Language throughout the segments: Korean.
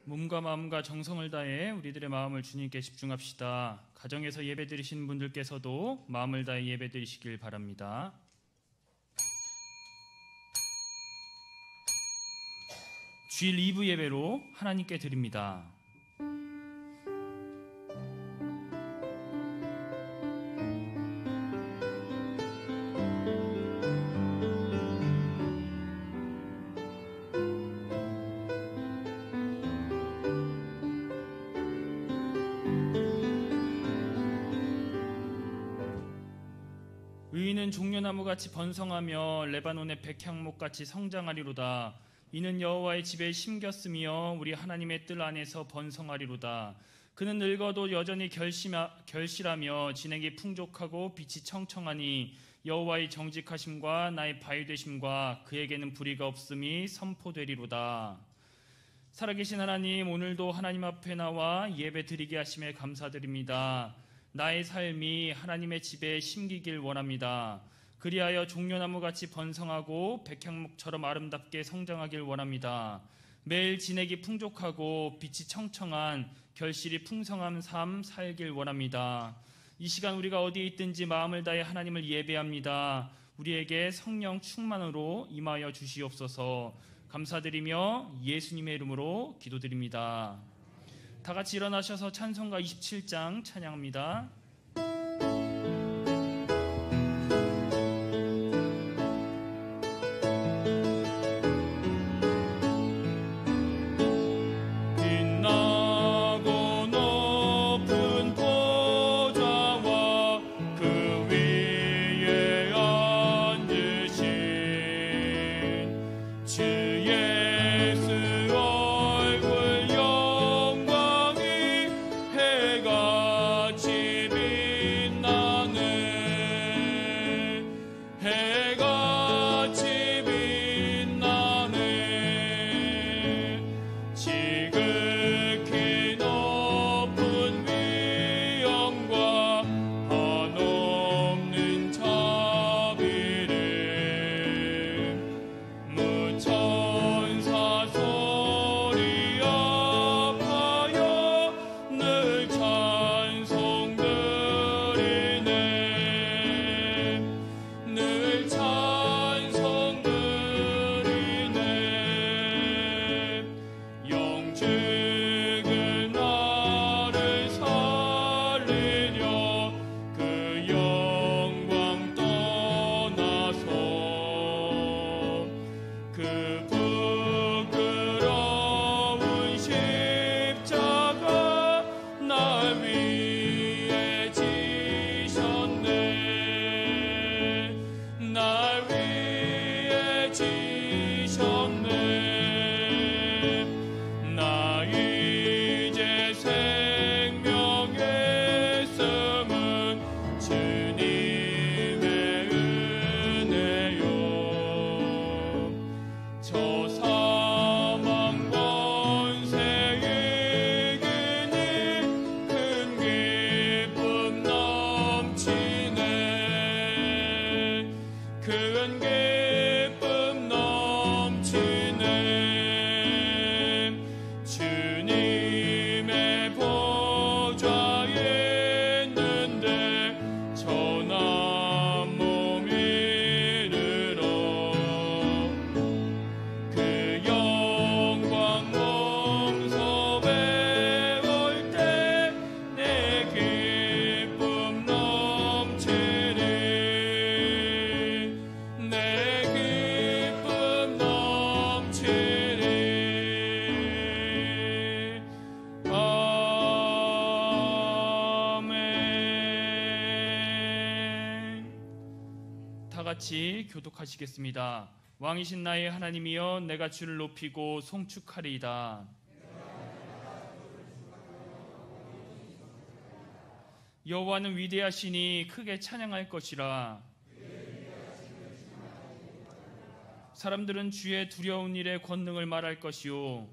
몸과 마음과 정성을 다해 우리들의 마음을 주님께 집중합시다. 가정에서 예배드리신 분들께서도 마음을 다해 예배드리시길 바랍니다. 주일 2부 예배로 하나님께 드립니다. 의인은 종려나무같이 번성하며 레바논의 백향목같이 성장하리로다. 이는 여호와의 집에 심겼으며 우리 하나님의 뜰 안에서 번성하리로다. 그는 늙어도 여전히 결실하며 진액이 풍족하고 빛이 청청하니 여호와의 정직하심과 나의 바위 되심과 그에게는 불의가 없음이 선포되리로다. 살아계신 하나님, 오늘도 하나님 앞에 나와 예배 드리게 하심에 감사드립니다. 나의 삶이 하나님의 집에 심기길 원합니다. 그리하여 종려나무같이 번성하고 백향목처럼 아름답게 성장하길 원합니다. 매일 진액이 풍족하고 빛이 청청한 결실이 풍성한 삶 살길 원합니다. 이 시간 우리가 어디에 있든지 마음을 다해 하나님을 예배합니다. 우리에게 성령 충만으로 임하여 주시옵소서. 감사드리며 예수님의 이름으로 기도드립니다. 다 같이 일어나셔서 찬송가 27장 찬양합니다. 같이 교독하시겠습니다. 왕이신 나의 하나님이여, 내가 주를 높이고 송축하리이다. 여호와는 위대하시니 크게 찬양할 것이라. 사람들은 주의 두려운 일의 권능을 말할 것이요,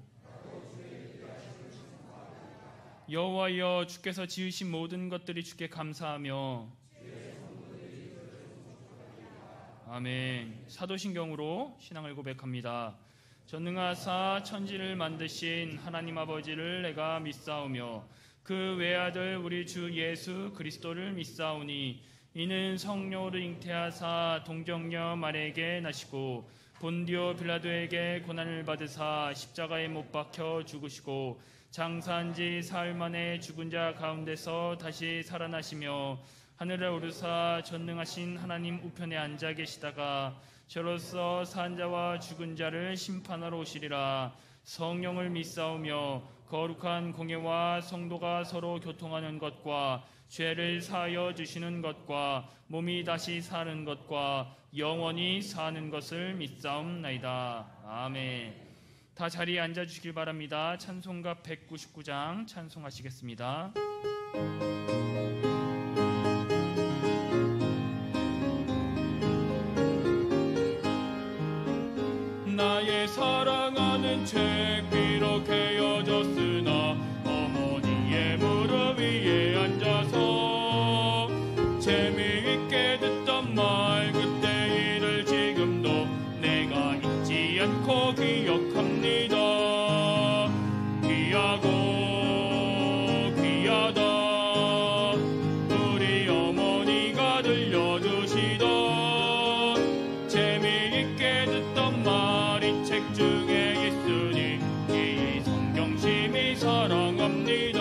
여호와여, 주께서 지으신 모든 것들이 주께 감사하며. 아멘. 사도신경으로 신앙을 고백합니다. 전능하사 천지를 만드신 하나님 아버지를 내가 믿사오며 그 외아들 우리 주 예수 그리스도를 믿사오니 이는 성령으로 잉태하사 동정녀 마리아에게 나시고 본디오 빌라도에게 고난을 받으사 십자가에 못 박혀 죽으시고 장사한 지 사흘 만에 죽은 자 가운데서 다시 살아나시며 하늘에 오르사 전능하신 하나님 우편에 앉아 계시다가 저로서 산 자와 죽은 자를 심판하러 오시리라. 성령을 믿사오며 거룩한 공예와 성도가 서로 교통하는 것과 죄를 사하여 주시는 것과 몸이 다시 사는 것과 영원히 사는 것을 믿사옵나이다. 아멘. 다 자리에 앉아주시길 바랍니다. 찬송가 199장 찬송하시겠습니다. 나의 사랑하는 책 비록 헤어졌으나 어머니의 무릎 위에 앉아서 재미있게 듣던 말 그때 일을 지금도 내가 잊지 않고 기억합니다. 귀하고 귀하다 우리 어머니가 들려주시던 재미있게 듣던 말이 책 중에 있으니 이 성경심이 사랑합니다.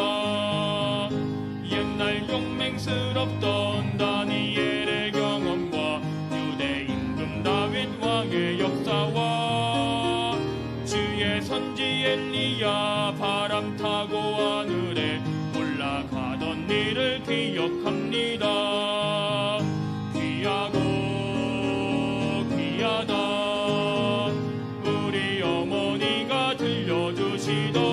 옛날 용맹스럽던 다니엘의 경험과 유대 임금 다윗 왕의 역사와 주의 선지 엘리야 바람 타고 하늘에 올라가던 일을 기억합니다. 귀하고 귀하다 우리 어머니가 들려주시던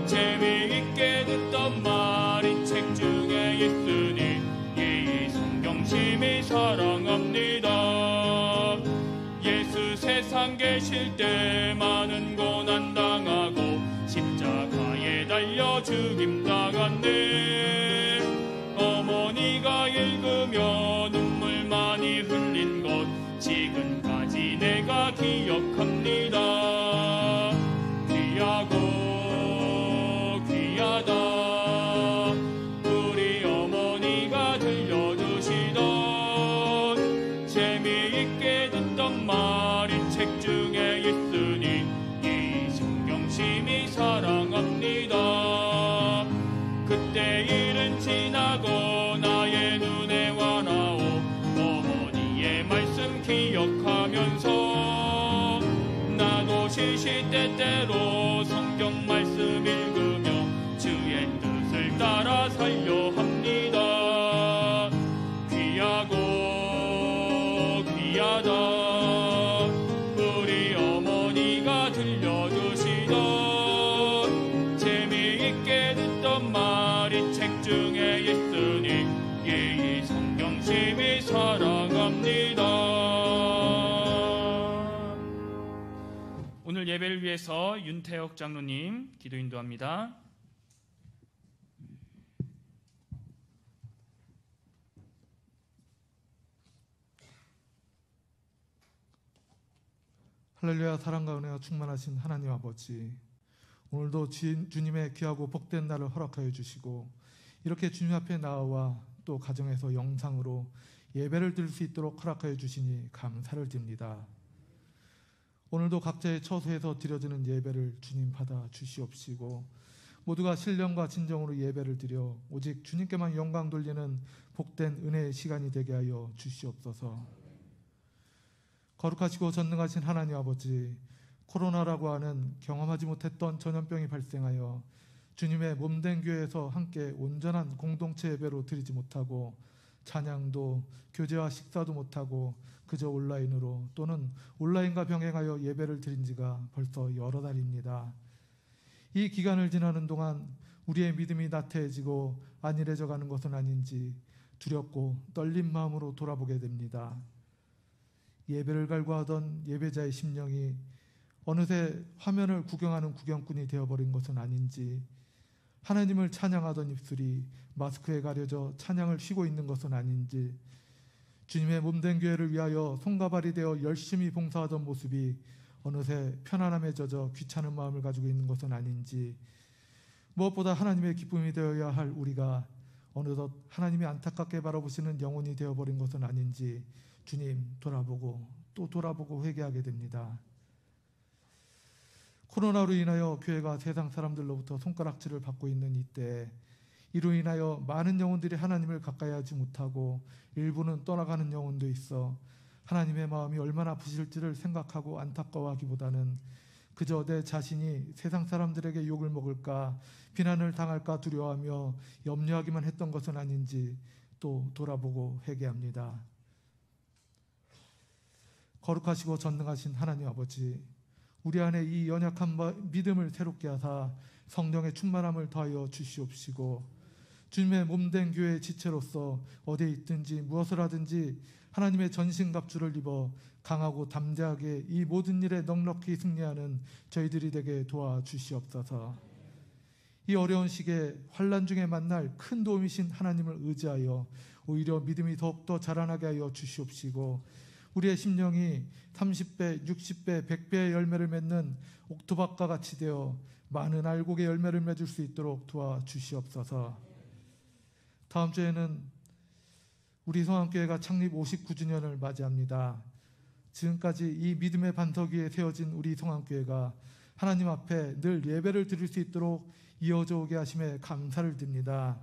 재미있게 듣던 말이 책 중에 있으니 이 성경심이 사랑합니다. 예수 세상 계실 때 많은 고난 당하고 십자가에 달려 죽임당한 늘 어머니가 읽으며 눈물 많이 흘린 것 지금까지 내가 기억합니다. 귀하고 귀하다 우리 어머니가 들려주시던 재미있게 듣던 말이 책 중에 있으니 이 성경심이 사랑합니다. 그때 일은 지나고 나의 눈에 와나오 어머니의 말씀 기억하면서 나도 시시때때로 성경 말씀 읽으며 주의 뜻을 따라 살려 합니다. 귀하고 귀하다 우리 어머니가 들려주시던 재미있게 듣던 말이 책 중에 있으니 이 성경심이 사랑합니다. 오늘 예배를 위해서 윤태혁 장로님 기도 인도합니다. 할렐루야. 사랑과 은혜가 충만하신 하나님 아버지, 오늘도 주님의 귀하고 복된 날을 허락하여 주시고 이렇게 주님 앞에 나와 또 가정에서 영상으로 예배를 드릴 수 있도록 허락하여 주시니 감사를 드립니다. 오늘도 각자의 처소에서 드려지는 예배를 주님 받아 주시옵시고 모두가 신령과 진정으로 예배를 드려 오직 주님께만 영광 돌리는 복된 은혜의 시간이 되게 하여 주시옵소서. 거룩하시고 전능하신 하나님 아버지, 코로나라고 하는 경험하지 못했던 전염병이 발생하여 주님의 몸된 교회에서 함께 온전한 공동체 예배로 드리지 못하고 찬양도 교제와 식사도 못하고 그저 온라인으로 또는 온라인과 병행하여 예배를 드린 지가 벌써 여러 달입니다. 이 기간을 지나는 동안 우리의 믿음이 나태해지고 안일해져 가는 것은 아닌지 두렵고 떨린 마음으로 돌아보게 됩니다. 예배를 갈구하던 예배자의 심령이 어느새 화면을 구경하는 구경꾼이 되어버린 것은 아닌지, 하나님을 찬양하던 입술이 마스크에 가려져 찬양을 쉬고 있는 것은 아닌지, 주님의 몸된 교회를 위하여 손과 발이 되어 열심히 봉사하던 모습이 어느새 편안함에 젖어 귀찮은 마음을 가지고 있는 것은 아닌지, 무엇보다 하나님의 기쁨이 되어야 할 우리가 어느덧 하나님이 안타깝게 바라보시는 영혼이 되어버린 것은 아닌지 주님 돌아보고 또 돌아보고 회개하게 됩니다. 코로나로 인하여 교회가 세상 사람들로부터 손가락질을 받고 있는 이때, 이로 인하여 많은 영혼들이 하나님을 가까이 하지 못하고 일부는 떠나가는 영혼도 있어 하나님의 마음이 얼마나 아프실지를 생각하고 안타까워하기보다는 그저 내 자신이 세상 사람들에게 욕을 먹을까 비난을 당할까 두려워하며 염려하기만 했던 것은 아닌지 또 돌아보고 회개합니다. 거룩하시고 전능하신 하나님 아버지, 우리 안에 이 연약한 믿음을 새롭게 하사 성령의 충만함을 더하여 주시옵시고, 주님의 몸된 교회의 지체로서 어디에 있든지 무엇을 하든지 하나님의 전신갑주를 입어 강하고 담대하게 이 모든 일에 넉넉히 승리하는 저희들이 되게 도와주시옵소서. 이 어려운 시기에 환난 중에 만날 큰 도움이신 하나님을 의지하여 오히려 믿음이 더욱더 자라나게 하여 주시옵시고, 우리의 심령이 30배, 60배, 100배의 열매를 맺는 옥토밭과 같이 되어 많은 알곡의 열매를 맺을 수 있도록 도와주시옵소서. 다음 주에는 우리 성안교회가 창립 59주년을 맞이합니다. 지금까지 이 믿음의 반석 위에 세워진 우리 성안교회가 하나님 앞에 늘 예배를 드릴 수 있도록 이어져 오게 하심에 감사를 드립니다.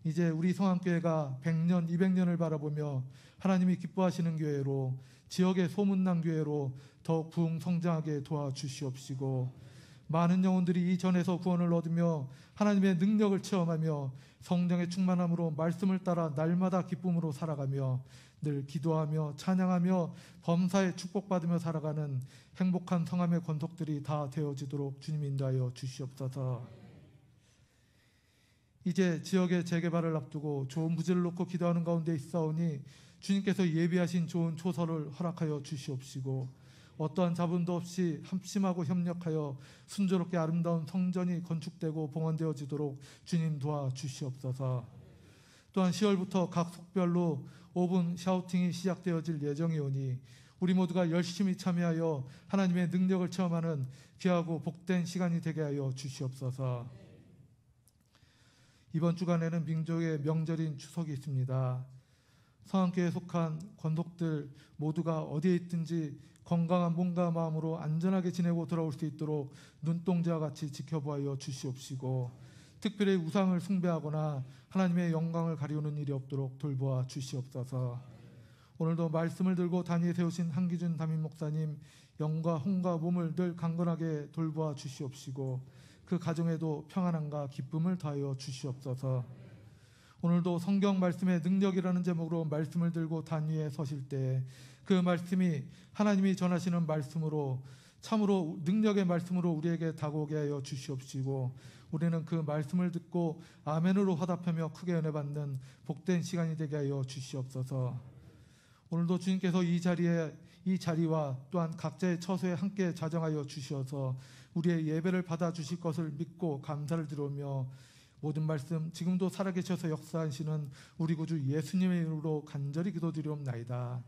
이제 우리 성안교회가 100년, 200년을 바라보며 하나님이 기뻐하시는 교회로, 지역의 소문난 교회로 더욱 부흥 성장하게 도와주시옵시고, 많은 영혼들이 이 전에서 구원을 얻으며 하나님의 능력을 체험하며 성령의 충만함으로 말씀을 따라 날마다 기쁨으로 살아가며 늘 기도하며 찬양하며 범사에 축복받으며 살아가는 행복한 성함의 권속들이 다 되어지도록 주님 인도하여 주시옵소서. 이제 지역의 재개발을 앞두고 좋은 부지를 놓고 기도하는 가운데 있사오니 주님께서 예비하신 좋은 초서를 허락하여 주시옵시고, 어떠한 자본도 없이 합심하고 협력하여 순조롭게 아름다운 성전이 건축되고 봉헌되어지도록 주님 도와주시옵소서. 또한 10월부터 각 속별로 5분 샤우팅이 시작되어질 예정이오니 우리 모두가 열심히 참여하여 하나님의 능력을 체험하는 귀하고 복된 시간이 되게 하여 주시옵소서. 이번 주간에는 민족의 명절인 추석이 있습니다. 성안교회에 속한 권속들 모두가 어디에 있든지 건강한 몸과 마음으로 안전하게 지내고 돌아올 수 있도록 눈동자와 같이 지켜보아 주시옵시고, 특별히 우상을 숭배하거나 하나님의 영광을 가리우는 일이 없도록 돌보아 주시옵소서. 오늘도 말씀을 들고 단위에 세우신 한기준 담임 목사님 영과 혼과 몸을 늘 강건하게 돌보아 주시옵시고, 그 가정에도 평안함과 기쁨을 더하여 주시옵소서. 오늘도 성경 말씀의 능력이라는 제목으로 말씀을 들고 단위에 서실 때 그 말씀이 하나님이 전하시는 말씀으로, 참으로 능력의 말씀으로 우리에게 다가오게 하여 주시옵시고, 우리는 그 말씀을 듣고 아멘으로 화답하며 크게 은혜 받는 복된 시간이 되게 하여 주시옵소서. 오늘도 주님께서 이 자리와 또한 각자의 처소에 함께 자정하여 주시어서 우리의 예배를 받아 주실 것을 믿고 감사를 드리며, 모든 말씀 지금도 살아계셔서 역사하시는 우리 구주 예수님의 이름으로 간절히 기도드리옵나이다.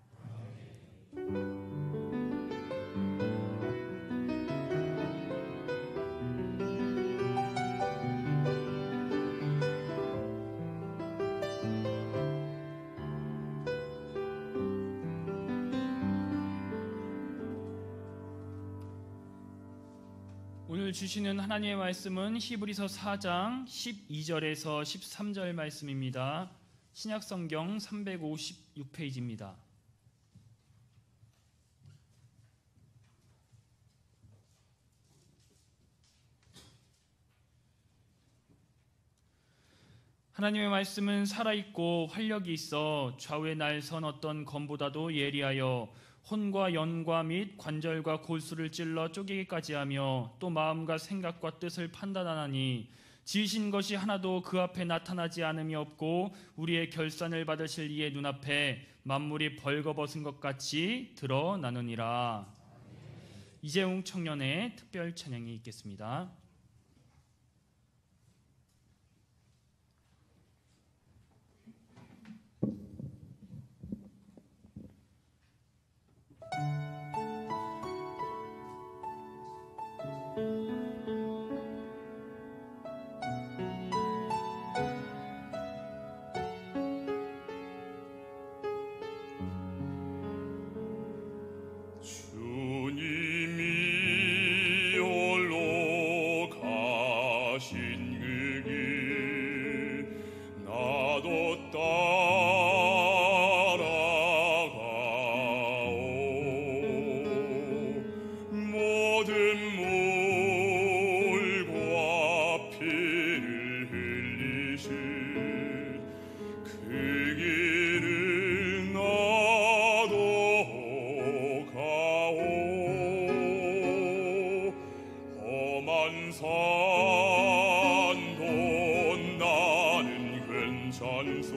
오늘 주시는 하나님의 말씀은 히브리서 4장 12절에서 13절 말씀입니다. 신약성경 356페이지입니다. 하나님의 말씀은 살아있고 활력이 있어 좌우에 날선 어떤 검보다도 예리하여 혼과 연과 및 관절과 골수를 찔러 쪼개기까지 하며 또 마음과 생각과 뜻을 판단하나니 지으신 것이 하나도 그 앞에 나타나지 않음이 없고 우리의 결산을 받으실 이의 눈앞에 만물이 벌거벗은 것 같이 드러나느니라. 이재웅 청년의 특별 찬양이 있겠습니다. 하신 그 길 나도 따라가오. 모든 물과 피를 흘리신 그 길을 나도 가오. 험한 산도 나는 괜찮소.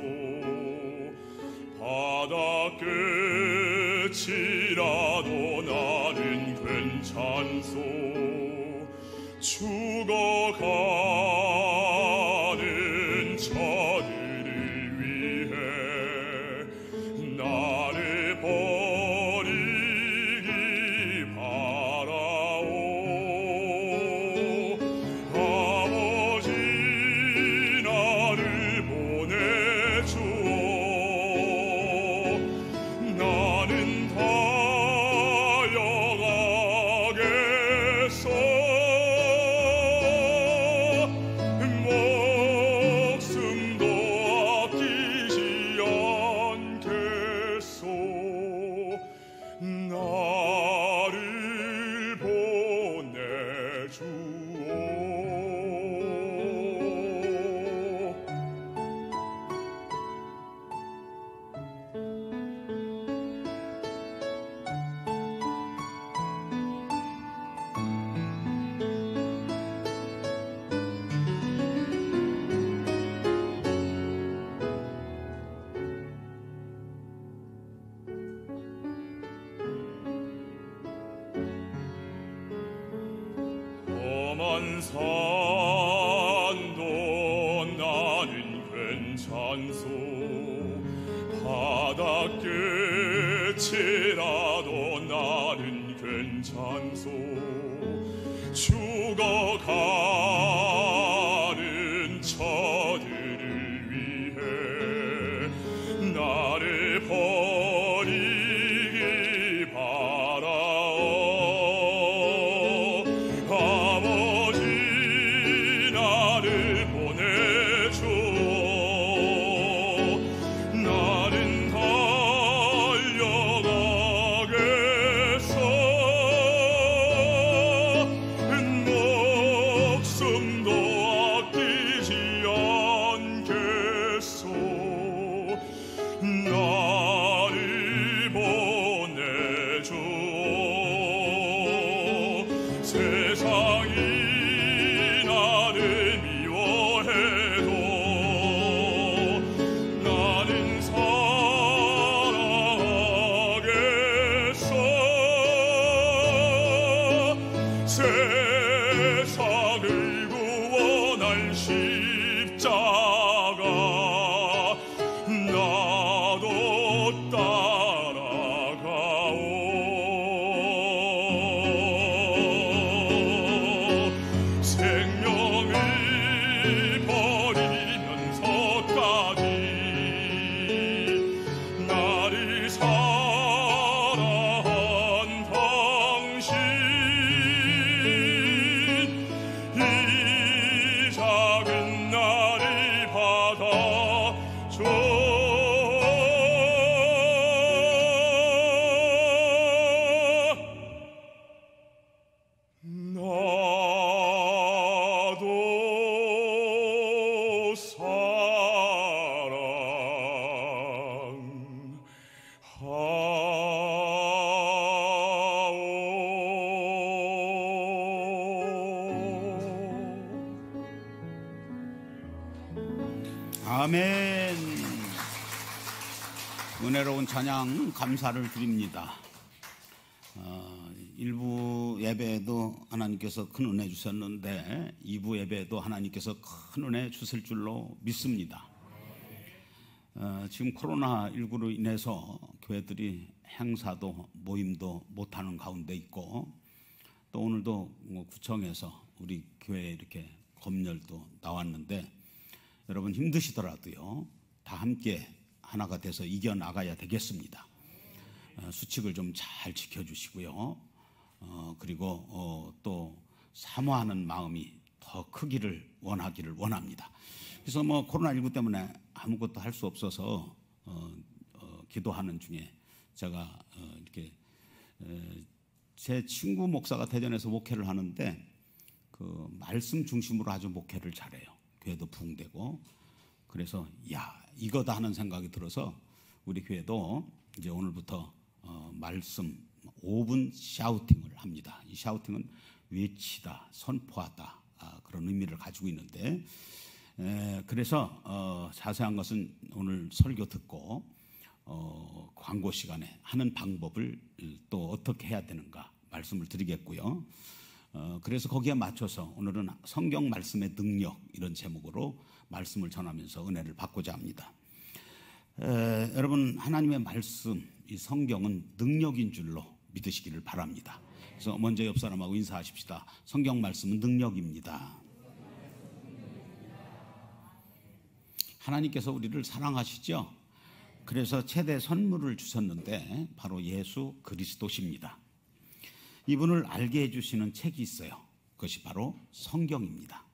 바다 끝이라도 나는 괜찮소. 죽어가는 저들을 위해 나를 버리기 바라오. 아버지 나를 보내주오. 나는 달려가겠소. 목숨도 아끼지 않겠소. 나를 보내주오. 험한 산도 나는 괜찮소. 바다 끝이라도 나는 괜찮소. 죽어가는 저들을 위해 나를 버리기 바라오. 아버지 나를 보내주오. 나는 달려가겠소. 목숨도 아끼지 않겠소. 나를 보내주오. 세상이 나를 미워해도 나는 사랑하겠소. 세상을 구원할 십자가 나도 따라가오. 생명을 버리면서까지 나를 사랑한 당신 이 작은 나를 받아줘. 나도 사랑하오. 아멘. 은혜로운 찬양 감사를 드립니다. 일부 예배에도 하나님께서 큰 은혜 주셨는데 2부 예배에도 하나님께서 큰 은혜 주실 줄로 믿습니다. 지금 코로나19로 인해서 교회들이 행사도 모임도 못하는 가운데 있고, 또 오늘도 구청에서 우리 교회에 이렇게 검열도 나왔는데, 여러분 힘드시더라도요 다 함께 하나가 돼서 이겨나가야 되겠습니다. 수칙을 좀 잘 지켜주시고요. 그리고 또 사모하는 마음이 더 더 크기를 원합니다. 그래서 뭐 코로나19 때문에 아무것도 할 수 없어서 기도하는 중에 제가 이렇게 제 친구 목사가 대전에서 목회를 하는데 그 말씀 중심으로 아주 목회를 잘해요. 교회도 부흥되고. 그래서 이거다 하는 생각이 들어서 우리 교회도 이제 오늘부터 말씀 5분 샤우팅을 합니다. 이 샤우팅은 외치다, 선포하다 그런 의미를 가지고 있는데 그래서 자세한 것은 오늘 설교 듣고 광고 시간에 하는 방법을 또 어떻게 해야 되는가 말씀을 드리겠고요. 그래서 거기에 맞춰서 오늘은 성경 말씀의 능력 이런 제목으로 말씀을 전하면서 은혜를 받고자 합니다. 여러분 하나님의 말씀 이 성경은 능력인 줄로 믿으시기를 바랍니다. 그래서 먼저 옆 사람하고 인사하십시다. 성경 말씀은 능력입니다. 하나님께서 우리를 사랑하시죠? 그래서 최대 선물을 주셨는데 바로 예수 그리스도십니다. 이분을 알게 해주시는 책이 있어요. 그것이 바로 성경입니다.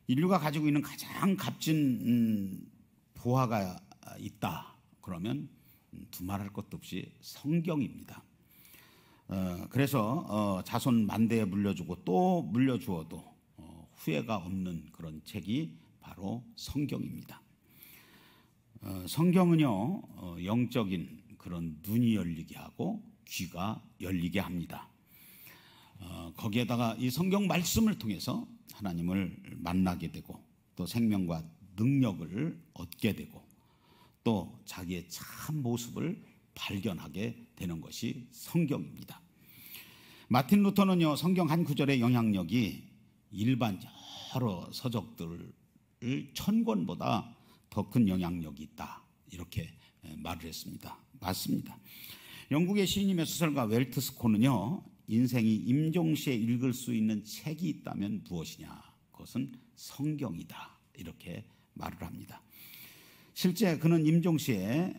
인류가 가지고 있는 가장 값진 보화가 있다. 그러면 두말할 것도 없이 성경입니다. 그래서 자손 만대에 물려주고 또 물려주어도 후회가 없는 그런 책이 바로 성경입니다. 성경은요 영적인 그런 눈이 열리게 하고 귀가 열리게 합니다. 거기에다가 이 성경 말씀을 통해서 하나님을 만나게 되고 또 생명과 능력을 얻게 되고 또 자기의 참 모습을 발견하게 되는 것이 성경입니다. 마틴 루터는요 성경 한 구절의 영향력이 일반 여러 서적들을 1000권보다 더 큰 영향력이 있다 이렇게 말을 했습니다. 맞습니다. 영국의 시인이며 소설가 웰트 스코는요 인생이 임종시에 읽을 수 있는 책이 있다면 무엇이냐 그것은 성경이다 이렇게 말을 합니다. 실제 그는 임종시에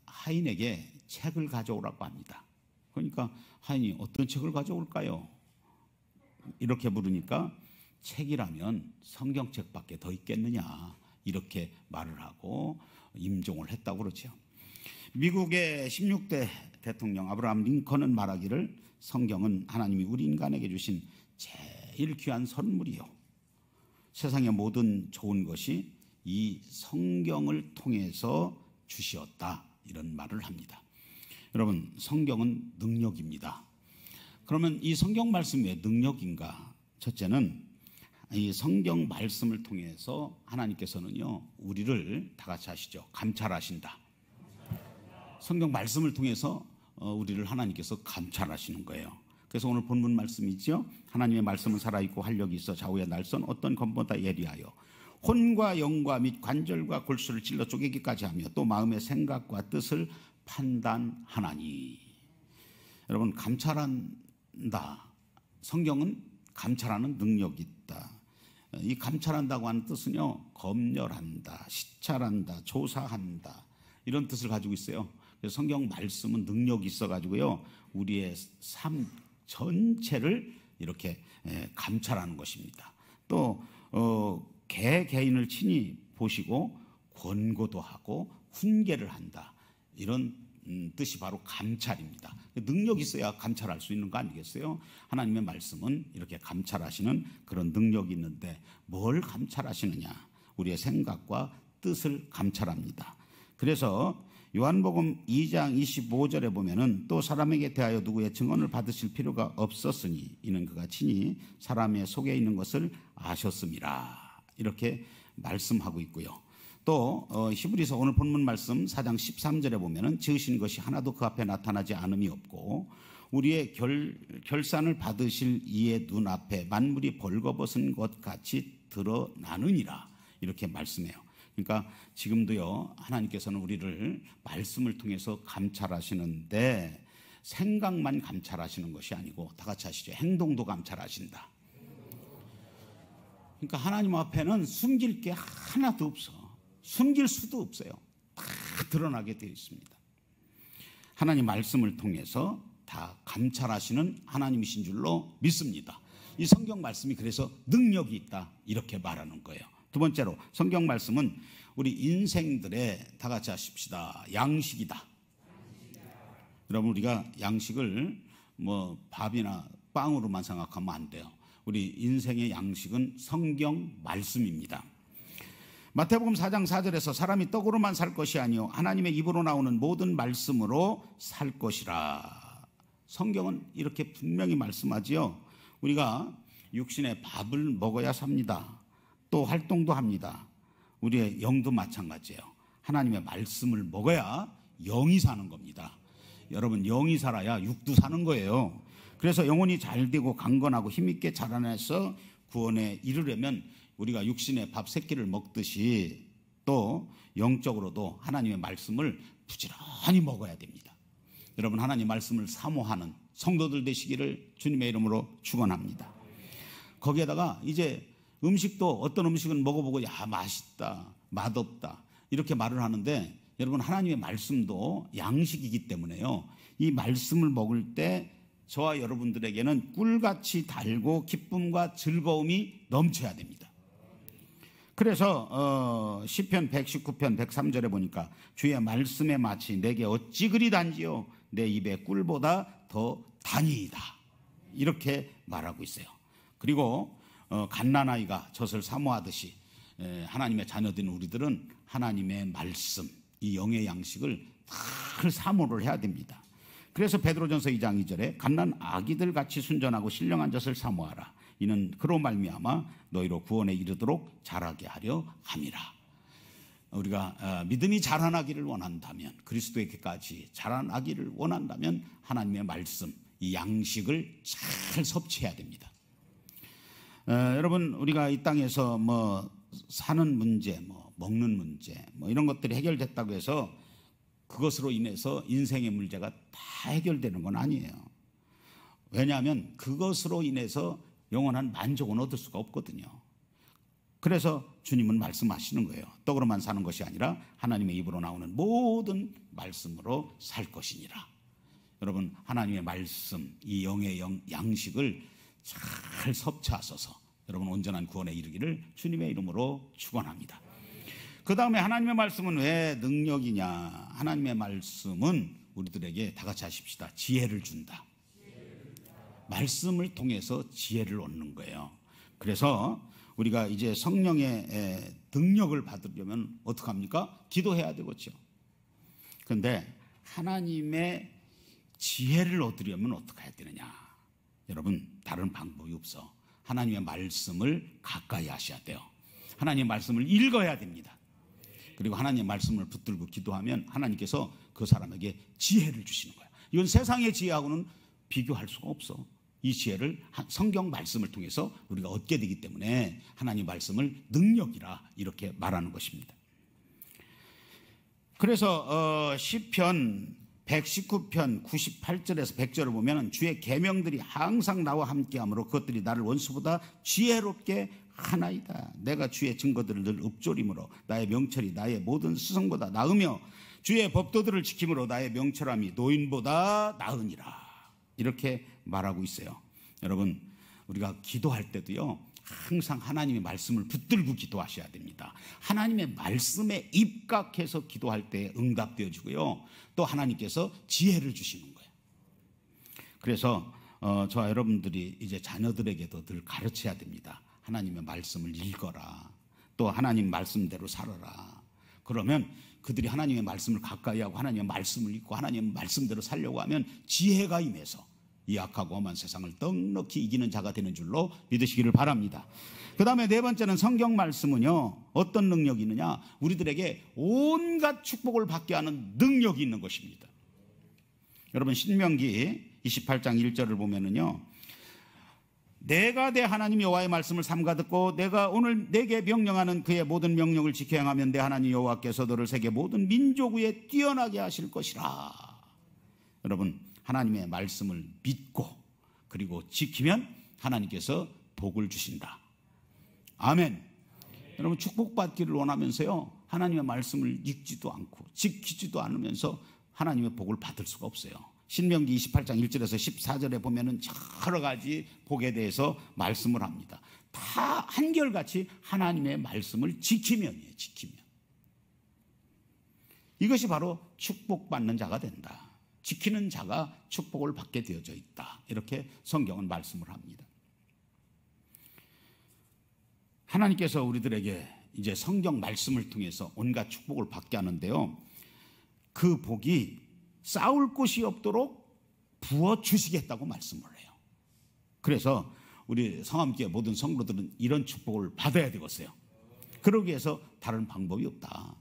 하인에게 책을 가져오라고 합니다. 그러니까 하인이 어떤 책을 가져올까요? 이렇게 물으니까 책이라면 성경책밖에 더 있겠느냐 이렇게 말을 하고 임종을 했다고 그러죠. 미국의 16대 대통령 아브라함 링컨은 말하기를 성경은 하나님이 우리 인간에게 주신 제일 귀한 선물이요. 세상의 모든 좋은 것이 이 성경을 통해서 주시었다 이런 말을 합니다. 여러분 성경은 능력입니다. 그러면 이 성경 말씀이 왜 능력인가? 첫째는 이 성경 말씀을 통해서 하나님께서는요 우리를 다 같이 하시죠. 감찰하신다. 성경 말씀을 통해서 우리를 하나님께서 감찰하시는 거예요. 그래서 오늘 본문 말씀이죠. 하나님의 말씀은 살아있고 활력이 있어 좌우의 날선 어떤 검보다 예리하여 혼과 영과 및 관절과 골수를 찔러 쪼개기까지 하며 또 마음의 생각과 뜻을 판단하나니. 여러분 감찰한다. 성경은 감찰하는 능력이 있다. 이 감찰한다고 하는 뜻은요 검열한다, 시찰한다, 조사한다 이런 뜻을 가지고 있어요. 그래서 성경 말씀은 능력이 있어가지고요 우리의 삶 전체를 이렇게 감찰하는 것입니다. 또 개인을 친히 보시고 권고도 하고 훈계를 한다 이런 뜻이 바로 감찰입니다. 능력이 있어야 감찰할 수 있는 거 아니겠어요? 하나님의 말씀은 이렇게 감찰하시는 그런 능력이 있는데 뭘 감찰하시느냐? 우리의 생각과 뜻을 감찰합니다. 그래서 요한복음 2장 25절에 보면은 또 사람에게 대하여 누구의 증언을 받으실 필요가 없었으니 이는 그가 친히 사람의 속에 있는 것을 아셨음이라 이렇게 말씀하고 있고요. 또 히브리서 오늘 본문 말씀 4장 13절에 보면은 지으신 것이 하나도 그 앞에 나타나지 않음이 없고 우리의 결산을 받으실 이의 눈앞에 만물이 벌거벗은 것 같이 드러나느니라 이렇게 말씀해요. 그러니까 지금도요 하나님께서는 우리를 말씀을 통해서 감찰하시는데 생각만 감찰하시는 것이 아니고 다 같이 하시죠. 행동도 감찰하신다. 그러니까 하나님 앞에는 숨길 게 하나도 없어. 숨길 수도 없어요. 다 드러나게 되어 있습니다. 하나님 말씀을 통해서 다 감찰하시는 하나님이신 줄로 믿습니다. 이 성경 말씀이 그래서 능력이 있다 이렇게 말하는 거예요. 두 번째로 성경 말씀은 우리 인생들의, 다 같이 하십시다, 양식이다. 여러분, 우리가 양식을 뭐 밥이나 빵으로만 생각하면 안 돼요. 우리 인생의 양식은 성경 말씀입니다. 마태복음 4장 4절에서 사람이 떡으로만 살 것이 아니요 하나님의 입으로 나오는 모든 말씀으로 살 것이라. 성경은 이렇게 분명히 말씀하지요. 우리가 육신의 밥을 먹어야 삽니다. 또 활동도 합니다. 우리의 영도 마찬가지예요. 하나님의 말씀을 먹어야 영이 사는 겁니다. 여러분, 영이 살아야 육도 사는 거예요. 그래서 영혼이 잘 되고 강건하고 힘있게 자라나서 구원에 이르려면 우리가 육신의 밥 세 끼를 먹듯이 또 영적으로도 하나님의 말씀을 부지런히 먹어야 됩니다. 여러분, 하나님 말씀을 사모하는 성도들 되시기를 주님의 이름으로 축원합니다. 거기에다가 이제 음식도 어떤 음식은 먹어보고 야 맛있다, 맛없다 이렇게 말을 하는데, 여러분, 하나님의 말씀도 양식이기 때문에요, 이 말씀을 먹을 때 저와 여러분들에게는 꿀같이 달고 기쁨과 즐거움이 넘쳐야 됩니다. 그래서 시편 119편 103절에 보니까 주의 말씀의 맛이 내게 어찌 그리 단지요 내 입에 꿀보다 더 단이이다 이렇게 말하고 있어요. 그리고 갓난아이가 젖을 사모하듯이 하나님의 자녀된 우리들은 하나님의 말씀, 이 영의 양식을 늘 사모를 해야 됩니다. 그래서 베드로전서 2장 2절에 갓난 아기들 같이 순전하고 신령한 젖을 사모하라. 이는 그로 말미암아 너희로 구원에 이르도록 자라게 하려 함이라. 우리가 믿음이 자라나기를 원한다면, 그리스도에게까지 자라나기를 원한다면 하나님의 말씀, 이 양식을 잘 섭취해야 됩니다. 여러분, 우리가 이 땅에서 뭐 사는 문제, 뭐 먹는 문제, 뭐 이런 것들이 해결됐다고 해서 그것으로 인해서 인생의 문제가 다 해결되는 건 아니에요. 왜냐하면 그것으로 인해서 영원한 만족은 얻을 수가 없거든요. 그래서 주님은 말씀하시는 거예요. 떡으로만 사는 것이 아니라 하나님의 입으로 나오는 모든 말씀으로 살 것이니라. 여러분, 하나님의 말씀, 이 영의 양식을 잘 섭취하셔서 여러분 온전한 구원에 이르기를 주님의 이름으로 축원합니다. 그 다음에 하나님의 말씀은 왜 능력이냐? 하나님의 말씀은 우리들에게, 다 같이 하십시다, 지혜를 준다. 말씀을 통해서 지혜를 얻는 거예요. 그래서 우리가 이제 성령의 능력을 받으려면 어떡합니까? 기도해야 되겠죠. 그런데 하나님의 지혜를 얻으려면 어떻게 해야 되느냐? 여러분, 다른 방법이 없어. 하나님의 말씀을 가까이 하셔야 돼요. 하나님의 말씀을 읽어야 됩니다. 그리고 하나님의 말씀을 붙들고 기도하면 하나님께서 그 사람에게 지혜를 주시는 거예요. 이건 세상의 지혜하고는 비교할 수가 없어. 이 지혜를 성경 말씀을 통해서 우리가 얻게 되기 때문에 하나님 말씀을 능력이라 이렇게 말하는 것입니다. 그래서 시편 119편 98절에서 100절을 보면 주의 계명들이 항상 나와 함께하므로 그것들이 나를 원수보다 지혜롭게 하나이다. 내가 주의 증거들을 늘 읊조림으로 나의 명철이 나의 모든 스승보다 나으며 주의 법도들을 지킴으로 나의 명철함이 노인보다 나으니라. 이렇게 말하고 있어요. 여러분, 우리가 기도할 때도요, 항상 하나님의 말씀을 붙들고 기도하셔야 됩니다. 하나님의 말씀에 입각해서 기도할 때 응답되어지고요, 또 하나님께서 지혜를 주시는 거예요. 그래서 저와 여러분들이 이제 자녀들에게도 늘 가르쳐야 됩니다. 하나님의 말씀을 읽어라. 또 하나님 말씀대로 살아라. 그러면 그들이 하나님의 말씀을 가까이 하고 하나님의 말씀을 읽고 하나님의 말씀대로 살려고 하면 지혜가 임해서 이 악하고 험한 세상을 넉넉히 이기는 자가 되는 줄로 믿으시기를 바랍니다. 그 다음에 네 번째는 성경 말씀은요, 어떤 능력이 있느냐? 우리들에게 온갖 축복을 받게 하는 능력이 있는 것입니다. 여러분, 신명기 28장 1절을 보면은요, 내가 내 하나님 여호와의 말씀을 삼가 듣고 내가 오늘 내게 명령하는 그의 모든 명령을 지켜 행하면 내 하나님 여호와께서 너를 세계 모든 민족 위에 뛰어나게 하실 것이라. 여러분, 하나님의 말씀을 믿고 그리고 지키면 하나님께서 복을 주신다. 아멘. 여러분, 축복받기를 원하면서요, 하나님의 말씀을 읽지도 않고 지키지도 않으면서 하나님의 복을 받을 수가 없어요. 신명기 28장 1절에서 14절에 보면은 여러 가지 복에 대해서 말씀을 합니다. 다 한결같이 하나님의 말씀을 지키면이에요. 지키면. 이것이 바로 축복받는 자가 된다. 지키는 자가 축복을 받게 되어져 있다. 이렇게 성경은 말씀을 합니다. 하나님께서 우리들에게 이제 성경 말씀을 통해서 온갖 축복을 받게 하는데요. 그 복이 쌓을 곳이 없도록 부어 주시겠다고 말씀을 해요. 그래서 우리 성함교회 모든 성도들은 이런 축복을 받아야 되겠어요. 그러기 위해서 다른 방법이 없다.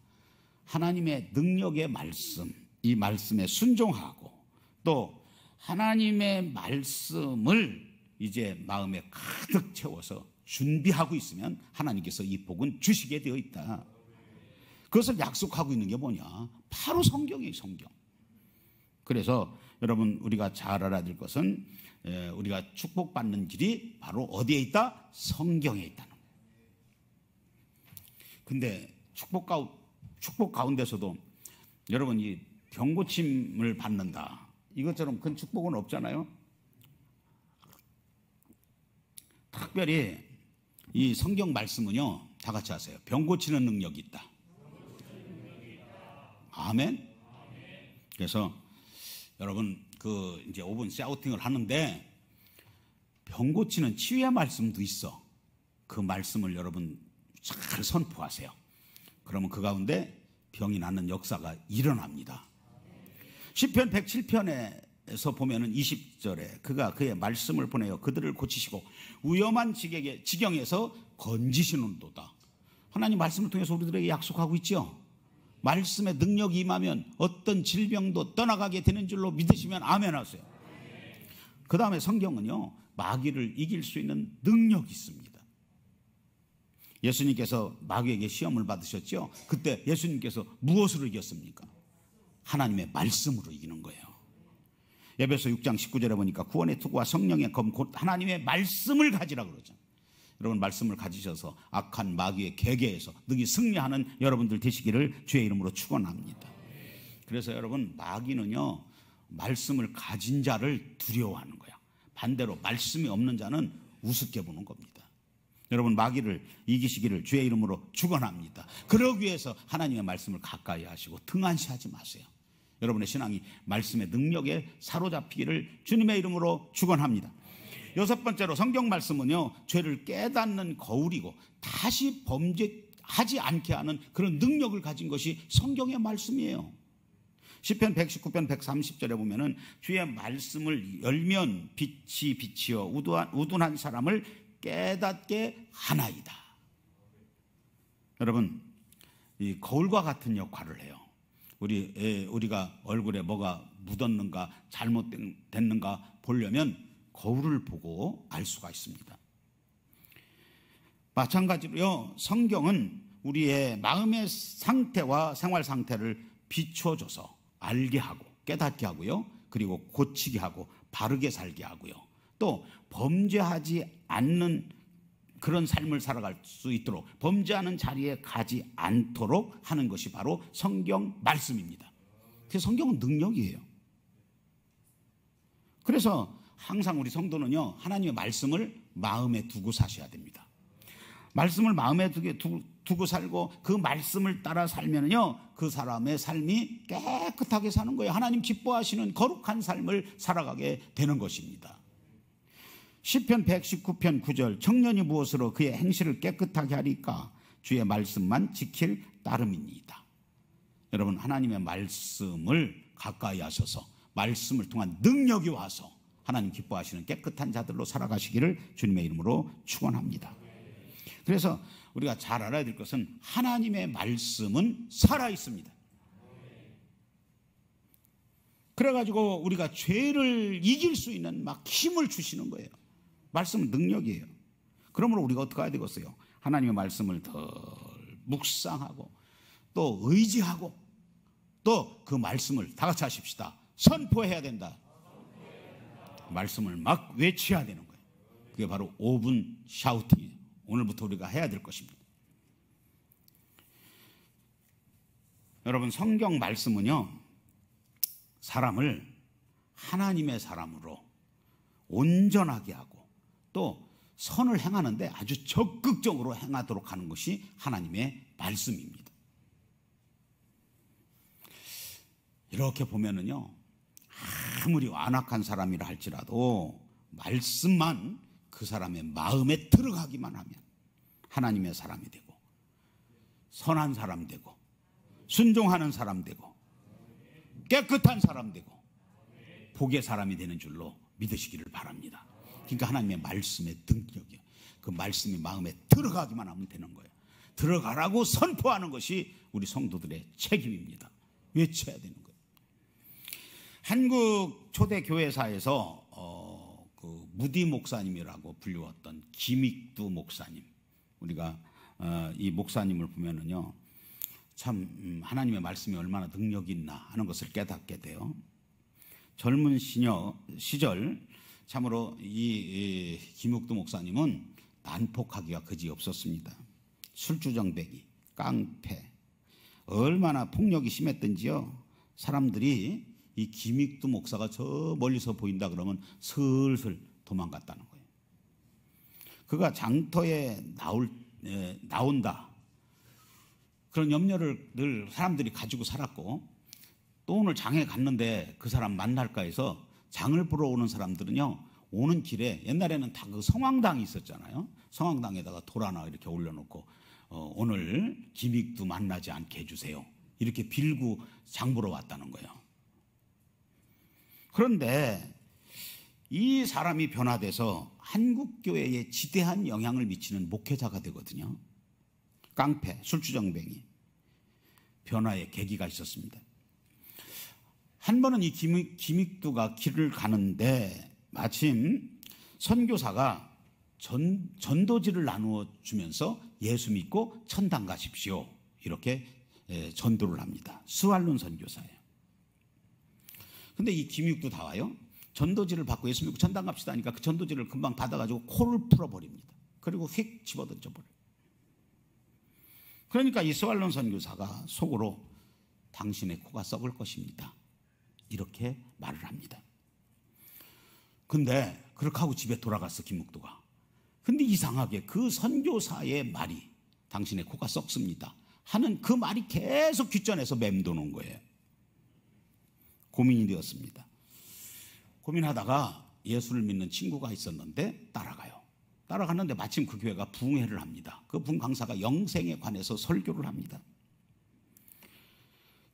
하나님의 능력의 말씀, 이 말씀에 순종하고 또 하나님의 말씀을 이제 마음에 가득 채워서 준비하고 있으면 하나님께서 이 복은 주시게 되어 있다. 그것을 약속하고 있는 게 뭐냐? 바로 성경이에요. 성경. 그래서 여러분 우리가 잘 알아야 될 것은 우리가 축복받는 길이 바로 어디에 있다? 성경에 있다는 거예요. 근데 축복 가운데서도 여러분 이 병고침을 받는다. 이것처럼 큰 축복은 없잖아요. 특별히 이 성경 말씀은요, 다 같이 하세요. 병 고치는 능력이 있다. 아멘. 그래서 여러분 그 이제 5분 샤우팅을 하는데 병 고치는 치유의 말씀도 있어. 그 말씀을 여러분 잘 선포하세요. 그러면 그 가운데 병이 낫는 역사가 일어납니다. 시편 107편에서 보면은 20절에 그가 그의 말씀을 보내어 그들을 고치시고 위험한 지경에서 건지시는도다. 하나님 말씀을 통해서 우리들에게 약속하고 있죠. 말씀의 능력이 임하면 어떤 질병도 떠나가게 되는 줄로 믿으시면 아멘 하세요. 그 다음에 성경은요, 마귀를 이길 수 있는 능력이 있습니다. 예수님께서 마귀에게 시험을 받으셨죠. 그때 예수님께서 무엇으로 이겼습니까? 하나님의 말씀으로 이기는 거예요. 에베소 6장 19절에 보니까 구원의 투구와 성령의 검 곧 하나님의 말씀을 가지라 그러죠. 여러분 말씀을 가지셔서 악한 마귀의 계계에서 능히 승리하는 여러분들 되시기를 주의 이름으로 축원합니다. 그래서 여러분 마귀는요, 말씀을 가진 자를 두려워하는 거야. 반대로 말씀이 없는 자는 우습게 보는 겁니다. 여러분 마귀를 이기시기를 주의 이름으로 축원합니다. 그러기 위해서 하나님의 말씀을 가까이 하시고 등한시하지 마세요. 여러분의 신앙이 말씀의 능력에 사로잡히기를 주님의 이름으로 축원합니다. 여섯 번째로 성경 말씀은요, 죄를 깨닫는 거울이고 다시 범죄하지 않게 하는 그런 능력을 가진 것이 성경의 말씀이에요. 시편 119편 130절에 보면은 주의 말씀을 열면 빛이 비치어 우둔한 사람을 깨닫게 하나이다. 여러분 이 거울과 같은 역할을 해요. 우리가 얼굴에 뭐가 묻었는가 잘못됐는가 보려면 거울을 보고 알 수가 있습니다. 마찬가지로요, 성경은 우리의 마음의 상태와 생활 상태를 비춰줘서 알게 하고 깨닫게 하고요, 그리고 고치게 하고 바르게 살게 하고요, 또 범죄하지 않는 그런 삶을 살아갈 수 있도록 범죄하는 자리에 가지 않도록 하는 것이 바로 성경 말씀입니다. 그 성경은 능력이에요. 그래서 항상 우리 성도는요, 하나님의 말씀을 마음에 두고 사셔야 됩니다. 말씀을 마음에 두고 살고 그 말씀을 따라 살면요, 그 사람의 삶이 깨끗하게 사는 거예요. 하나님 기뻐하시는 거룩한 삶을 살아가게 되는 것입니다. 시편 119편 9절 청년이 무엇으로 그의 행실을 깨끗하게 하리까? 주의 말씀만 지킬 따름이니이다. 여러분 하나님의 말씀을 가까이 하셔서 말씀을 통한 능력이 와서 하나님 기뻐하시는 깨끗한 자들로 살아가시기를 주님의 이름으로 축원합니다. 그래서 우리가 잘 알아야 될 것은 하나님의 말씀은 살아있습니다. 그래가지고 우리가 죄를 이길 수 있는 막 힘을 주시는 거예요. 말씀은 능력이에요. 그러므로 우리가 어떻게 해야 되겠어요? 하나님의 말씀을 더 묵상하고 또 의지하고 또 그 말씀을 다 같이 하십시다. 선포해야 된다. 말씀을 막 외쳐야 되는 거예요. 그게 바로 5분 샤우팅이에요. 오늘부터 우리가 해야 될 것입니다. 여러분 성경 말씀은요, 사람을 하나님의 사람으로 온전하게 하고 또 선을 행하는데 아주 적극적으로 행하도록 하는 것이 하나님의 말씀입니다. 이렇게 보면은요, 아무리 완악한 사람이라 할지라도 말씀만 그 사람의 마음에 들어가기만 하면 하나님의 사람이 되고 선한 사람 되고 순종하는 사람 되고 깨끗한 사람 되고 복의 사람이 되는 줄로 믿으시기를 바랍니다. 그러니까 하나님의 말씀의 능력이요, 그 말씀이 마음에 들어가기만 하면 되는 거예요. 들어가라고 선포하는 것이 우리 성도들의 책임입니다. 외쳐야 되는 거예요. 한국 초대 교회사에서 그 무디 목사님이라고 불리웠던 김익두 목사님, 우리가 이 목사님을 보면은요, 참 하나님의 말씀이 얼마나 능력이 있나 하는 것을 깨닫게 돼요. 젊은 시절 참으로 이 김익두 목사님은 난폭하기가 그지 없었습니다. 술주정뱅이, 깡패, 얼마나 폭력이 심했던지요, 사람들이 이 김익두 목사가 저 멀리서 보인다 그러면 슬슬 도망갔다는 거예요. 그가 장터에 나온다, 그런 염려를 늘 사람들이 가지고 살았고, 또 오늘 장에 갔는데 그 사람 만날까 해서 장을 보러 오는 사람들은요, 오는 길에 옛날에는 다 그 성황당이 있었잖아요. 성황당에다가 돌 하나 이렇게 올려놓고 오늘 김익두 만나지 않게 해주세요, 이렇게 빌고 장 보러 왔다는 거예요. 그런데 이 사람이 변화돼서 한국교회에 지대한 영향을 미치는 목회자가 되거든요. 깡패, 술주정뱅이, 변화의 계기가 있었습니다. 한 번은 이 김익두가 길을 가는데 마침 선교사가 전도지를 나누어 주면서 예수 믿고 천당 가십시오, 이렇게 전도를 합니다. 스왈론 선교사예요. 근데 이 김익두 다 와요. 전도지를 받고 예수 믿고 천당 갑시다 하니까 그 전도지를 금방 받아가지고 코를 풀어버립니다. 그리고 휙 집어던져버려요. 그러니까 이 스왈론 선교사가 속으로 당신의 코가 썩을 것입니다, 이렇게 말을 합니다. 근데 그렇게 하고 집에 돌아갔어, 김익두가. 근데 이상하게 그 선교사의 말이 당신의 코가 썩습니다 하는 그 말이 계속 귓전에서 맴도는 거예요. 고민이 되었습니다. 고민하다가 예수를 믿는 친구가 있었는데 따라갔는데 마침 그 교회가 부흥회를 합니다. 그 부흥 강사가 영생에 관해서 설교를 합니다.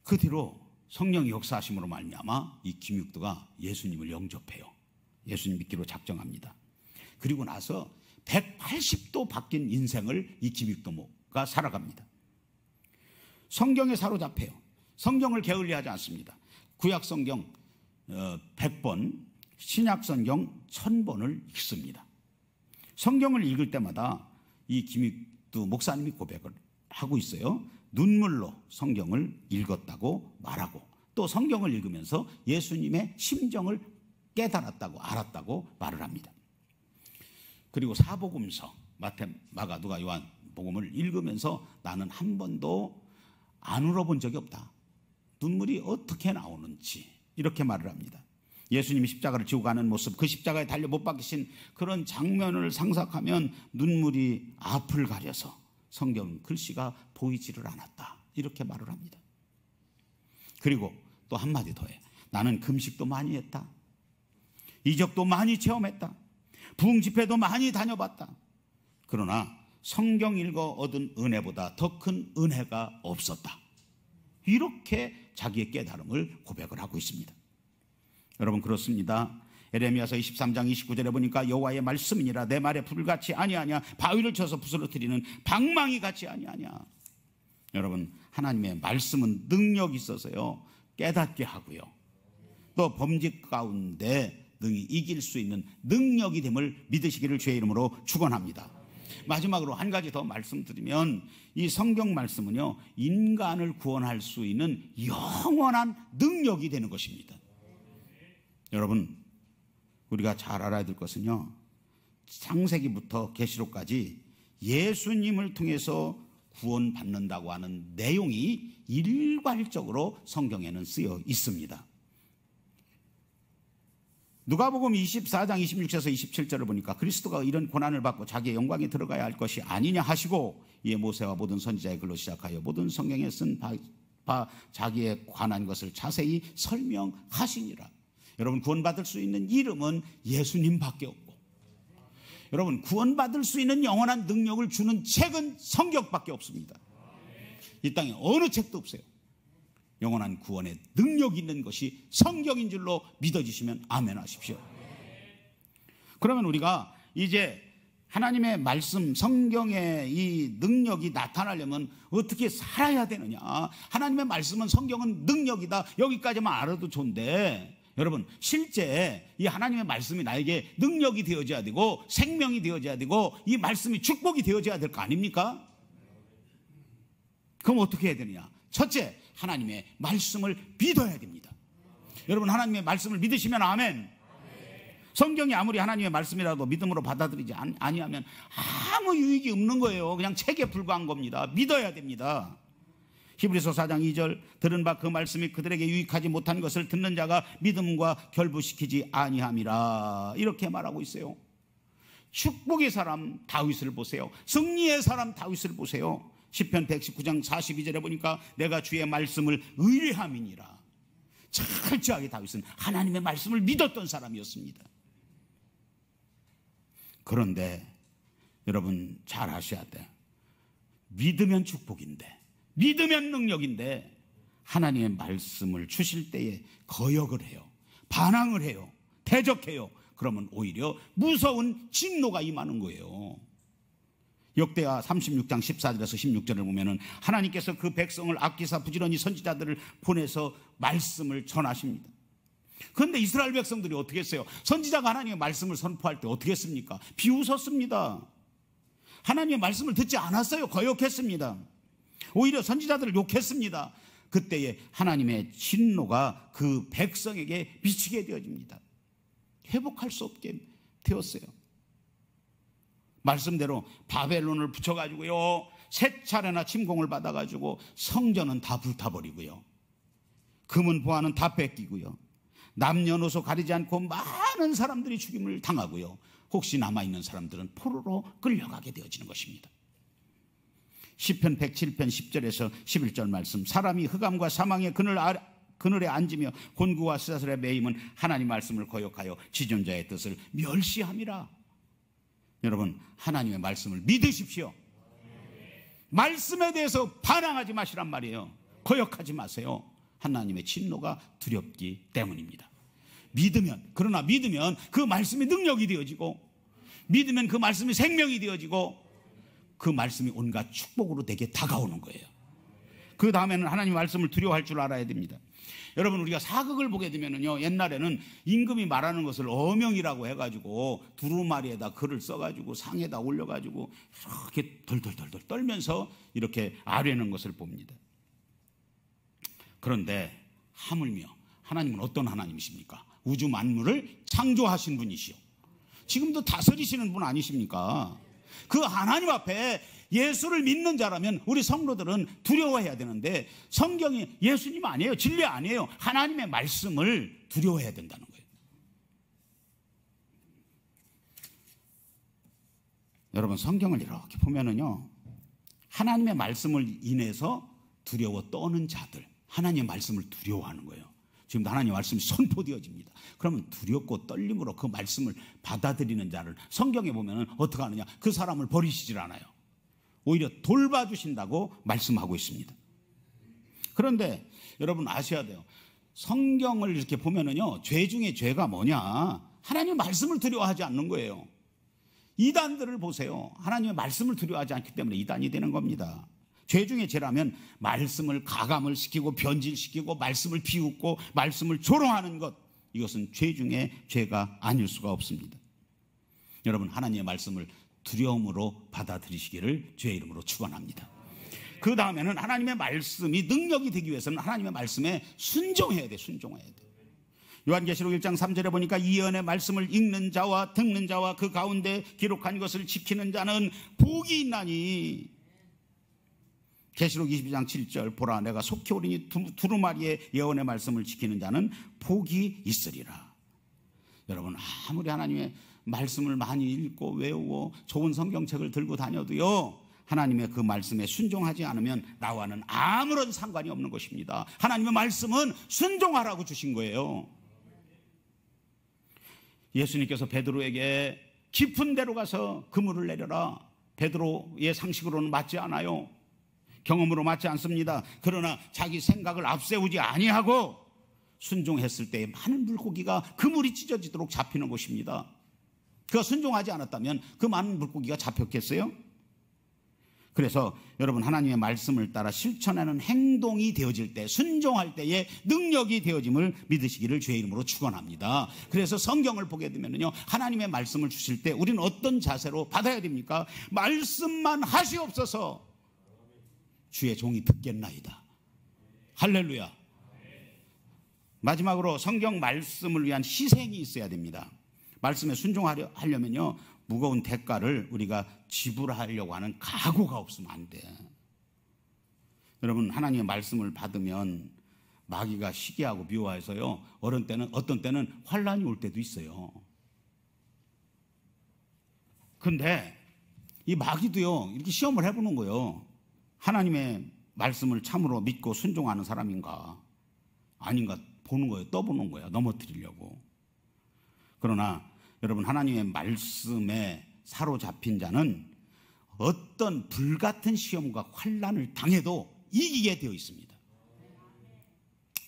그 뒤로 성령의 역사하심으로 말미암아 이 김익두가 예수님을 영접해요. 예수님 믿기로 작정합니다. 그리고 나서 180도 바뀐 인생을 이 김익두가 살아갑니다. 성경에 사로잡혀요. 성경을 게을리하지 않습니다. 구약 성경 100번, 신약 성경 1000번을 읽습니다. 성경을 읽을 때마다 이 김익두 목사님이 고백을 하고 있어요. 눈물로 성경을 읽었다고 말하고, 또 성경을 읽으면서 예수님의 심정을 깨달았다고, 알았다고 말을 합니다. 그리고 사복음서 마태, 마가, 누가, 요한 복음을 읽으면서 나는 한 번도 안 울어본 적이 없다, 눈물이 어떻게 나오는지 이렇게 말을 합니다. 예수님이 십자가를 지고 가는 모습, 그 십자가에 달려 못 박히신 그런 장면을 상상하면 눈물이 앞을 가려서 성경 글씨가 보이지를 않았다, 이렇게 말을 합니다. 그리고 또 한마디 더해. 나는 금식도 많이 했다, 이적도 많이 체험했다, 부흥 집회도 많이 다녀봤다. 그러나 성경 읽어 얻은 은혜보다 더 큰 은혜가 없었다, 이렇게 자기의 깨달음을 고백을 하고 있습니다. 여러분, 그렇습니다. 에레미야서 23장 29절에 보니까 여호와의 말씀이니라 내 말에 불같이 아니하냐, 바위를 쳐서 부스러뜨리는 방망이 같이 아니하냐. 여러분, 하나님의 말씀은 능력이 있어서요, 깨닫게 하고요, 또 범죄 가운데 능히 이길 수 있는 능력이 됨을 믿으시기를 주의 이름으로 축원합니다. 마지막으로 한 가지 더 말씀드리면, 이 성경 말씀은요, 인간을 구원할 수 있는 영원한 능력이 되는 것입니다. 여러분, 우리가 잘 알아야 될 것은요, 창세기부터 계시록까지 예수님을 통해서 구원받는다고 하는 내용이 일괄적으로 성경에는 쓰여 있습니다. 누가복음 24장 26절에서 27절을 보니까 그리스도가 이런 고난을 받고 자기의 영광에 들어가야 할 것이 아니냐 하시고, 이에 모세와 모든 선지자의 글로 시작하여 모든 성경에 쓴 바 자기에 관한 것을 자세히 설명하시니라. 여러분, 구원받을 수 있는 이름은 예수님밖에 없고, 여러분, 구원받을 수 있는 영원한 능력을 주는 책은 성경밖에 없습니다. 이 땅에 어느 책도 없어요. 영원한 구원의 능력이 있는 것이 성경인 줄로 믿어지시면 아멘 하십시오. 그러면 우리가 이제 하나님의 말씀, 성경의 이 능력이 나타나려면 어떻게 살아야 되느냐? 하나님의 말씀은, 성경은 능력이다, 여기까지만 알아도 좋은데, 여러분, 실제 이 하나님의 말씀이 나에게 능력이 되어져야 되고 생명이 되어져야 되고 이 말씀이 축복이 되어져야 될 거 아닙니까? 그럼 어떻게 해야 되느냐? 첫째, 하나님의 말씀을 믿어야 됩니다. 여러분, 하나님의 말씀을 믿으시면 아멘. 성경이 아무리 하나님의 말씀이라도 믿음으로 받아들이지 아니하면 아무 유익이 없는 거예요. 그냥 책에 불과한 겁니다. 믿어야 됩니다. 히브리서 4장 2절, 들은 바 그 말씀이 그들에게 유익하지 못한 것을 듣는 자가 믿음과 결부시키지 아니함이라, 이렇게 말하고 있어요. 축복의 사람 다윗을 보세요. 승리의 사람 다윗을 보세요. 시편 119장 42절에 보니까 내가 주의 말씀을 의뢰함이니라. 철저하게 다윗은 하나님의 말씀을 믿었던 사람이었습니다. 그런데 여러분, 잘 아셔야 돼. 믿으면 축복인데, 믿으면 능력인데, 하나님의 말씀을 주실 때에 거역을 해요. 반항을 해요. 대적해요. 그러면 오히려 무서운 진노가 임하는 거예요. 역대하 36장 14절에서 16절을 보면은 하나님께서 그 백성을 아끼사 부지런히 선지자들을 보내서 말씀을 전하십니다. 그런데 이스라엘 백성들이 어떻게 했어요? 선지자가 하나님의 말씀을 선포할 때 어떻게 했습니까? 비웃었습니다. 하나님의 말씀을 듣지 않았어요. 거역했습니다. 오히려 선지자들을 욕했습니다. 그때에 하나님의 진노가 그 백성에게 미치게 되어집니다. 회복할 수 없게 되었어요. 말씀대로 바벨론을 붙여가지고요, 세 차례나 침공을 받아가지고 성전은 다 불타버리고요, 금은 보화는 다 뺏기고요, 남녀노소 가리지 않고 많은 사람들이 죽임을 당하고요, 혹시 남아있는 사람들은 포로로 끌려가게 되어지는 것입니다. 시편 107편 10절에서 11절 말씀, 사람이 흑암과 사망의 그늘에 앉으며 곤구와 스사슬에 매임은 하나님 말씀을 거역하여 지존자의 뜻을 멸시함이라. 여러분, 하나님의 말씀을 믿으십시오. 말씀에 대해서 반항하지 마시란 말이에요. 거역하지 마세요. 하나님의 진노가 두렵기 때문입니다. 그러나 믿으면 그 말씀이 능력이 되어지고, 믿으면 그 말씀이 생명이 되어지고, 그 말씀이 온갖 축복으로 내게 다가오는 거예요. 그 다음에는 하나님의 말씀을 두려워할 줄 알아야 됩니다. 여러분, 우리가 사극을 보게 되면은요, 옛날에는 임금이 말하는 것을 어명이라고 해가지고 두루마리에다 글을 써가지고 상에다 올려가지고 이렇게 덜덜덜덜 떨면서 이렇게 아뢰는 것을 봅니다. 그런데 하물며 하나님은 어떤 하나님이십니까? 우주 만물을 창조하신 분이시오. 지금도 다스리시는 분 아니십니까? 그 하나님 앞에 예수를 믿는 자라면 우리 성도들은 두려워해야 되는데, 성경이 예수님 아니에요. 진리 아니에요. 하나님의 말씀을 두려워해야 된다는 거예요. 여러분, 성경을 이렇게 보면은요, 하나님의 말씀을 인해서 두려워 떠는 자들, 하나님의 말씀을 두려워하는 거예요. 지금도 하나님의 말씀이 선포되어집니다. 그러면 두렵고 떨림으로 그 말씀을 받아들이는 자를 성경에 보면 어떻게 하느냐? 그 사람을 버리시질 않아요. 오히려 돌봐주신다고 말씀하고 있습니다. 그런데 여러분 아셔야 돼요. 성경을 이렇게 보면은요, 죄 중에 죄가 뭐냐? 하나님의 말씀을 두려워하지 않는 거예요. 이단들을 보세요. 하나님의 말씀을 두려워하지 않기 때문에 이단이 되는 겁니다. 죄 중에 죄라면 말씀을 가감을 시키고 변질시키고 말씀을 비웃고 말씀을 조롱하는 것, 이것은 죄 중에 죄가 아닐 수가 없습니다. 여러분, 하나님의 말씀을 두려움으로 받아들이시기를 주의 이름으로 축원합니다. 그 다음에는 하나님의 말씀이 능력이 되기 위해서는 하나님의 말씀에 순종해야 돼. 순종해야 돼. 요한계시록 1장 3절에 보니까 이 예언의 말씀을 읽는 자와 듣는 자와 그 가운데 기록한 것을 지키는 자는 복이 있나니. 계시록 22장 7절, 보라 내가 속히 오리니 두루마리의 예언의 말씀을 지키는 자는 복이 있으리라. 여러분, 아무리 하나님의 말씀을 많이 읽고 외우고 좋은 성경책을 들고 다녀도요, 하나님의 그 말씀에 순종하지 않으면 나와는 아무런 상관이 없는 것입니다. 하나님의 말씀은 순종하라고 주신 거예요. 예수님께서 베드로에게 깊은 데로 가서 그물을 내려라. 베드로의 상식으로는 맞지 않아요. 경험으로 맞지 않습니다. 그러나 자기 생각을 앞세우지 아니하고 순종했을 때 많은 물고기가 그물이 찢어지도록 잡히는 것입니다. 그가 순종하지 않았다면 그 많은 물고기가 잡혔겠어요? 그래서 여러분, 하나님의 말씀을 따라 실천하는 행동이 되어질 때, 순종할 때에 능력이 되어짐을 믿으시기를 주의 이름으로 축원합니다. 그래서 성경을 보게 되면요, 하나님의 말씀을 주실 때 우리는 어떤 자세로 받아야 됩니까? 말씀만 하시옵소서, 주의 종이 듣겠나이다. 할렐루야. 마지막으로 성경 말씀을 위한 희생이 있어야 됩니다. 말씀에 순종하려면요, 무거운 대가를 우리가 지불하려고 하는 각오가 없으면 안 돼. 여러분, 하나님의 말씀을 받으면 마귀가 시기하고 미워해서요, 어떤 때는 환란이 올 때도 있어요. 근데 이 마귀도요, 이렇게 시험을 해보는 거예요. 하나님의 말씀을 참으로 믿고 순종하는 사람인가 아닌가 보는 거예요. 떠보는 거예요. 넘어뜨리려고. 그러나 여러분, 하나님의 말씀에 사로잡힌 자는 어떤 불같은 시험과 환난을 당해도 이기게 되어 있습니다.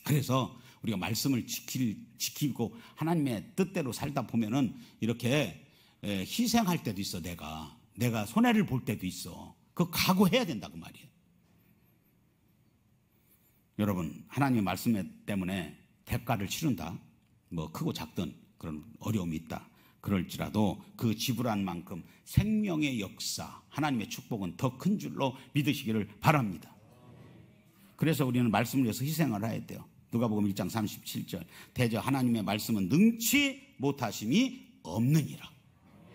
그래서 우리가 말씀을 지키고 하나님의 뜻대로 살다 보면은 이렇게 희생할 때도 있어. 내가 손해를 볼 때도 있어. 그거 각오해야 된다 그 말이에요. 여러분, 하나님의 말씀 때문에 대가를 치른다, 뭐 크고 작든 그런 어려움이 있다 그럴지라도 그 지불한 만큼 생명의 역사, 하나님의 축복은 더 큰 줄로 믿으시기를 바랍니다. 그래서 우리는 말씀을 위해서 희생을 해야 돼요. 누가복음 1장 37절, 대저 하나님의 말씀은 능치 못하심이 없느니라.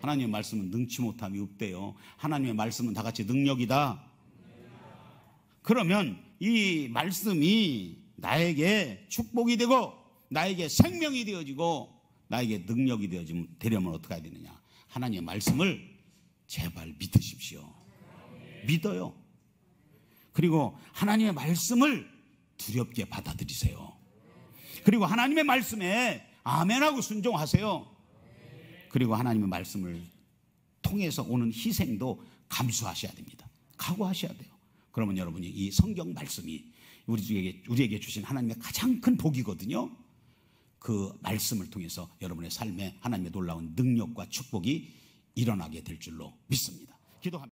하나님의 말씀은 능치 못함이 없대요. 하나님의 말씀은 다 같이 능력이다. 그러면 이 말씀이 나에게 축복이 되고 나에게 생명이 되어지고 나에게 능력이 되려면 어떻게 해야 되느냐? 하나님의 말씀을 제발 믿으십시오. 믿어요. 그리고 하나님의 말씀을 두렵게 받아들이세요. 그리고 하나님의 말씀에 아멘하고 순종하세요. 그리고 하나님의 말씀을 통해서 오는 희생도 감수하셔야 됩니다. 각오하셔야 돼요. 그러면 여러분이 이 성경 말씀이 우리에게 주신 하나님의 가장 큰 복이거든요. 그 말씀을 통해서 여러분의 삶에 하나님의 놀라운 능력과 축복이 일어나게 될 줄로 믿습니다. 기도합니다.